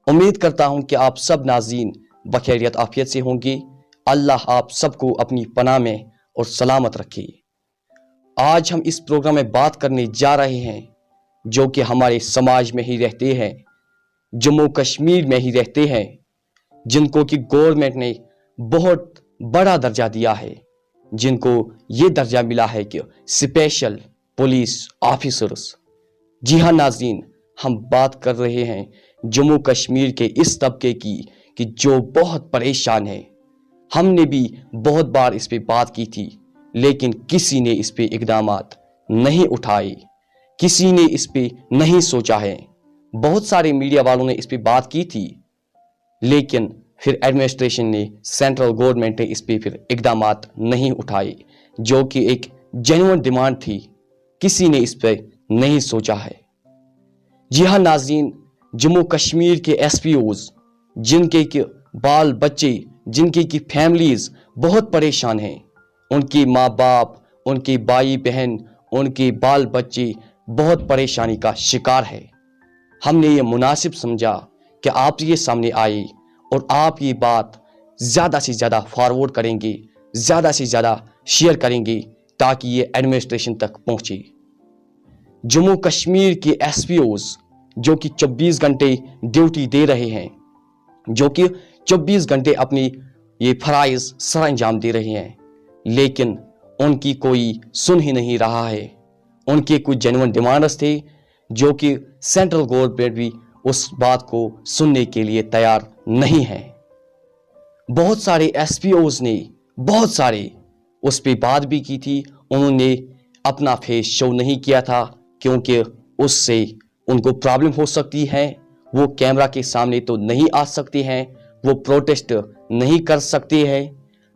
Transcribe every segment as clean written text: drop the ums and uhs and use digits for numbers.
امید کرتا ہوں کہ آپ سب ناظرین بخیریت عافیت سے ہوں گے۔ اللہ آپ سب کو اپنی پناہ میں اور سلامت رکھے۔ آج ہم اس پروگرام میں بات کرنے جا رہے ہیں جو کہ ہمارے سماج میں ہی رہتے ہیں، جموں کشمیر میں ہی رہتے ہیں، جن کو کہ گورنمنٹ نے بہت بڑا درجہ دیا ہے، جن کو یہ درجہ ملا ہے کہ اسپیشل پولیس آفیسرز۔ جی ہاں ناظرین، ہم بات کر رہے ہیں جموں کشمیر کے اس طبقے کی کہ جو بہت پریشان ہے۔ ہم نے بھی بہت بار اس پہ بات کی تھی، لیکن کسی نے اس پہ اقدامات نہیں اٹھائے، کسی نے اس پہ نہیں سوچا ہے۔ بہت سارے میڈیا والوں نے اس پہ بات کی تھی، لیکن پھر ایڈمنسٹریشن نے، سینٹرل گورنمنٹ نے اس پہ پھر اقدامات نہیں اٹھائے، جو کہ ایک جینوئن ڈیمانڈ تھی، کسی نے اس پہ نہیں سوچا ہے۔ جی ہاں ناظرین، جموں کشمیر کے ایس پی اوز، جن کے بال بچے، جن کی فیملیز بہت پریشان ہیں، ان کی ماں باپ، ان کے بھائی بہن، ان کے بال بچے بہت پریشانی کا شکار ہے۔ ہم نے یہ مناسب سمجھا کہ آپ یہ سامنے آئے اور آپ یہ بات زیادہ سے زیادہ فارورڈ کریں گے، زیادہ سے زیادہ شیئر کریں گے تاکہ یہ ایڈمنسٹریشن تک پہنچے۔ جموں کشمیر کے ایس پی اوز جو کہ 24 گھنٹے ڈیوٹی دے رہے ہیں، جو کہ 24 گھنٹے اپنی یہ فرائض سر انجام دے رہے ہیں، لیکن ان کی کوئی سن ہی نہیں رہا ہے۔ ان کے کچھ جینوئن ڈیمانڈز تھے جو کہ سینٹرل گورنمنٹ بھی اس بات کو سننے کے لیے تیار نہیں ہے۔ بہت سارے ایس پی اوز نے بہت سارے اس پہ بات بھی کی تھی، انہوں نے اپنا فیس شو نہیں کیا تھا کیونکہ اس سے ان کو پرابلم ہو سکتی ہے، وہ کیمرہ کے سامنے تو نہیں آ سکتے ہیں، وہ پروٹیسٹ نہیں کر سکتے ہیں،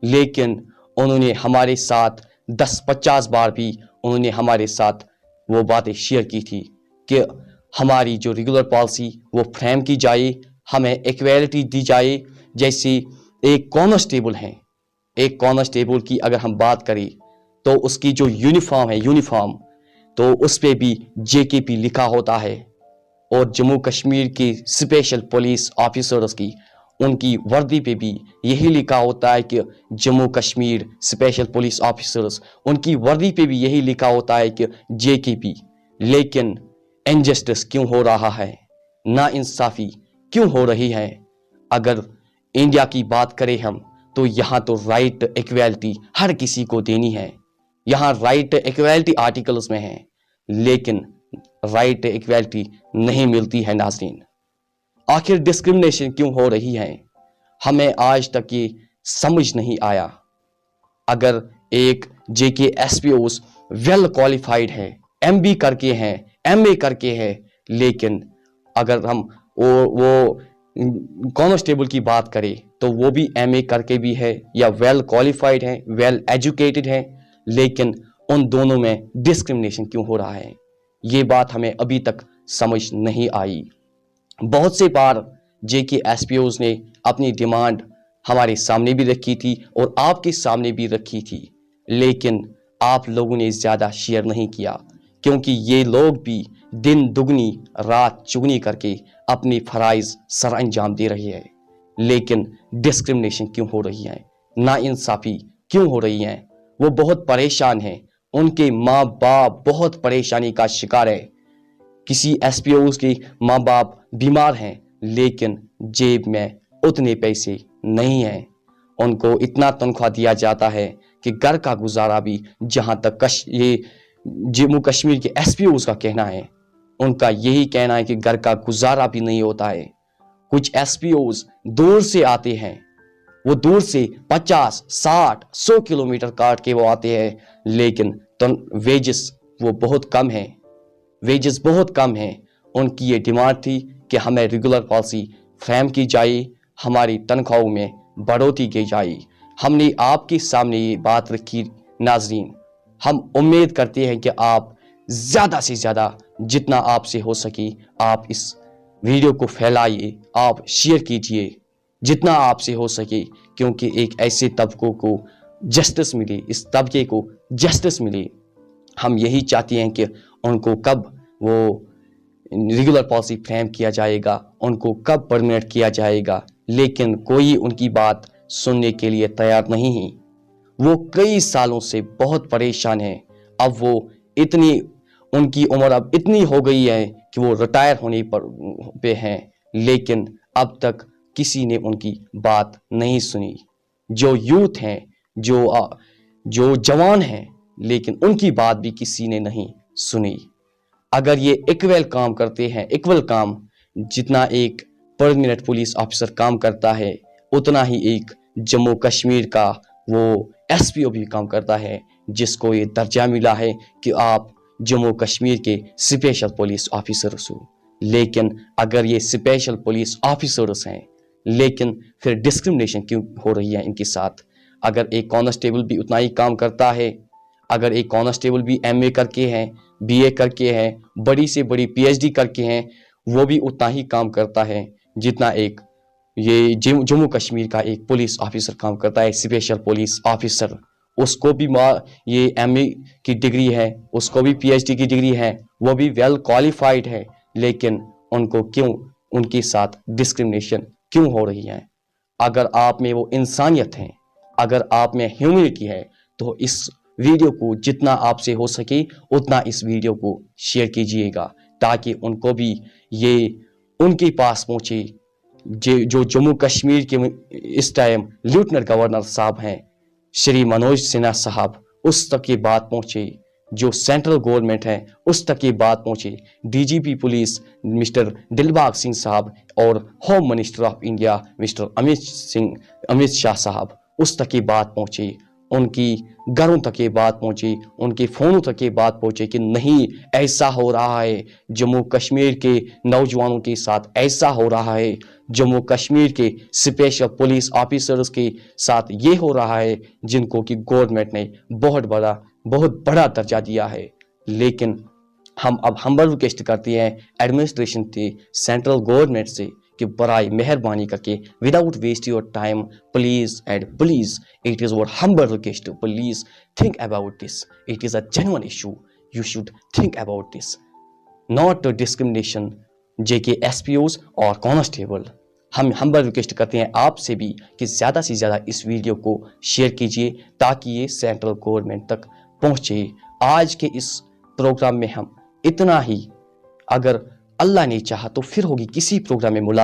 لیکن انہوں نے ہمارے ساتھ 10-50 بار بھی انہوں نے ہمارے ساتھ وہ باتیں شیئر کی تھی کہ ہماری جو ریگولر پالیسی وہ فریم کی جائے، ہمیں ایکویلٹی دی جائے۔ جیسے ایک کانسٹیبل ہیں، ایک کانسٹیبل کی اگر ہم بات کریں تو اس کی جو یونیفارم تو اس پہ بھی JKP لکھا ہوتا ہے، اور جموں کشمیر کے اسپیشل پولیس آفیسرز کی ان کی وردی پہ بھی یہی لکھا ہوتا ہے کہ Jammu Kashmir special police officers, ان کی وردی پہ بھی یہی لکھا ہوتا ہے کہ JKP۔ لیکن انجسٹس کیوں ہو رہا ہے، نا انصافی کیوں ہو رہی ہے؟ اگر انڈیا کی بات کریں ہم تو یہاں تو رائٹ ایکویلٹی ہر کسی کو دینی ہے، یہاں رائٹ ایکویلٹی آرٹیکلز میں ہے، لیکن رائٹ ایکویلٹی نہیں ملتی ہے ناظرین۔ آخر ڈسکرمنیشن کیوں ہو رہی ہے، ہمیں آج تک یہ سمجھ نہیں آیا۔ اگر ایک JK SPOs ویل کوالیفائیڈ ہے، MB کر کے ہیں، MA کر کے ہے، لیکن اگر ہم وہ کانسٹیبل کی بات کریں تو وہ بھی MA کر کے بھی ہے یا ویل کوالیفائیڈ ہے، ویل ایجوکیٹڈ ہے، لیکن ان دونوں میں ڈسکرمنیشن کیوں ہو رہا ہے، یہ بات ہمیں ابھی تک سمجھ نہیں آئی۔ بہت سے بار JK SPOs نے اپنی ڈیمانڈ ہمارے سامنے بھی رکھی تھی اور آپ کے سامنے بھی رکھی تھی، لیکن آپ لوگوں نے زیادہ شیئر نہیں کیا، کیونکہ یہ لوگ بھی دن دگنی رات چگنی کر کے اپنی فرائض سر انجام دے رہے ہیں، لیکن ڈسکرمنیشن کیوں ہو رہی ہے، نا انصافی کیوں ہو رہی ہے؟ وہ بہت پریشان ہیں، ان کے ماں باپ بہت پریشانی کا شکار ہے۔ کسی SPOs کے ماں باپ بیمار ہیں، لیکن جیب میں اتنے پیسے نہیں ہیں، ان کو اتنا تنخواہ دیا جاتا ہے کہ گھر کا گزارا بھی، جہاں تک یہ جموں کشمیر کے SPOs کا کہنا ہے، ان کا یہی کہنا ہے کہ گھر کا گزارا بھی نہیں ہوتا ہے۔ کچھ SPOs دور سے آتے ہیں، وہ دور سے 50، 60، 100 کلومیٹر کاٹ کے وہ آتے ہیں، لیکن ویجز وہ بہت کم ہیں، ویجز بہت کم ہیں۔ ان کی یہ ڈیمانڈ تھی کہ ہمیں ریگولر پالیسی فریم کی جائے، ہماری تنخواہوں میں بڑھوتری کی جائے۔ ہم نے آپ کے سامنے یہ بات رکھی ناظرین، ہم امید کرتے ہیں کہ آپ زیادہ سے زیادہ جتنا آپ سے ہو سکے آپ اس ویڈیو کو پھیلائیے، آپ شیئر کیجئے جتنا آپ سے ہو سکے، کیونکہ ایک ایسے طبقوں کو جسٹس ملے، اس طبقے کو جسٹس ملے ہم یہی چاہتے ہیں کہ ان کو کب وہ ریگولر پالیسی فریم کیا جائے گا، ان کو کب پرمنٹ کیا جائے گا، لیکن کوئی ان کی بات سننے کے لیے تیار نہیں ہے۔ وہ کئی سالوں سے بہت پریشان ہیں۔ اب وہ ان کی عمر اب اتنی ہو گئی ہے کہ وہ ریٹائر ہونے پہ ہیں، لیکن اب تک کسی نے ان کی بات نہیں سنی۔ جو یوتھ ہیں، جو جوان ہیں، لیکن ان کی بات بھی کسی نے نہیں سنی۔ اگر یہ ایکول کام کرتے ہیں، ایکول کام جتنا ایک پرمنٹ پولیس آفیسر کام کرتا ہے، اتنا ہی ایک جموں کشمیر کا وہ ایس پی او بھی کام کرتا ہے، جس کو یہ درجہ ملا ہے کہ آپ جموں کشمیر کے اسپیشل پولیس آفیسرز ہو۔ لیکن اگر یہ اسپیشل پولیس آفیسرز ہیں، لیکن پھر ڈسکرمنیشن کیوں ہو رہی ہے ان کے ساتھ؟ اگر ایک کانسٹیبل بھی اتنا ہی کام کرتا ہے، اگر ایک کانسٹیبل بھی ایم اے کر کے ہیں، بی اے کر کے ہیں، بڑی سے بڑی پی ایچ ڈی کر کے ہیں، وہ بھی اتنا ہی کام کرتا ہے جتنا ایک یہ جموں کشمیر کا ایک پولیس آفیسر کام کرتا ہے، اسپیشل پولیس آفیسر۔ اس کو بھی یہ ایم اے کی ڈگری ہے، اس کو بھی پی ایچ ڈی کی ڈگری ہے، وہ بھی ویل کوالیفائڈ ہے، لیکن ان کو کیوں ان کے ساتھ ڈسکرمنیشن کیوں ہو رہی ہے؟ اگر آپ میں وہ انسانیت ہے، اگر آپ میں ہیومنٹی ہے، تو اس ویڈیو کو جتنا آپ سے ہو سکے اتنا اس ویڈیو کو شیئر کیجئے گا، تاکہ ان کو بھی یہ ان کے پاس پہنچے۔ جو جموں کشمیر کے اس ٹائم لیفٹننٹ گورنر صاحب ہیں، شری منوج سنہا صاحب، اس تک یہ بات پہنچے۔ جو سینٹرل گورنمنٹ ہے اس تک یہ بات پہنچے۔ D G P police mister Dilbagh Singh صاحب اور home minister of India mister Amit Shah صاحب، اس تک یہ بات پہنچے، ان کی گھروں تک یہ بات پہنچی، ان کے فونوں تک یہ بات پہنچے کہ نہیں، ایسا ہو رہا ہے، جموں کشمیر کے نوجوانوں کے ساتھ ایسا ہو رہا ہے، جموں کشمیر کے اسپیشل پولیس آفیسرز کے ساتھ یہ ہو رہا ہے، جن کو کہ گورنمنٹ نے بہت بڑا درجہ دیا ہے۔ لیکن ہم اب ہمبل ریکویسٹ کرتے ہیں ایڈمنسٹریشن سے، سینٹرل گورنمنٹ سے، کہ برائے مہربانی کر کے without waste your time please it is our humble request, please think about this, it is a genuine issue, you should think about this, not discrimination J K S P Os اور constable. ہم humble request کرتے ہیں آپ سے بھی کہ زیادہ سے زیادہ اس ویڈیو کو شیئر کیجئے تاکہ یہ سینٹرل گورنمنٹ تک پہنچے۔ آج کے اس پروگرام میں ہم اتنا ہی، اگر اللہ نے چاہا تو پھر ہوگی کسی پروگرام میں ملاقات۔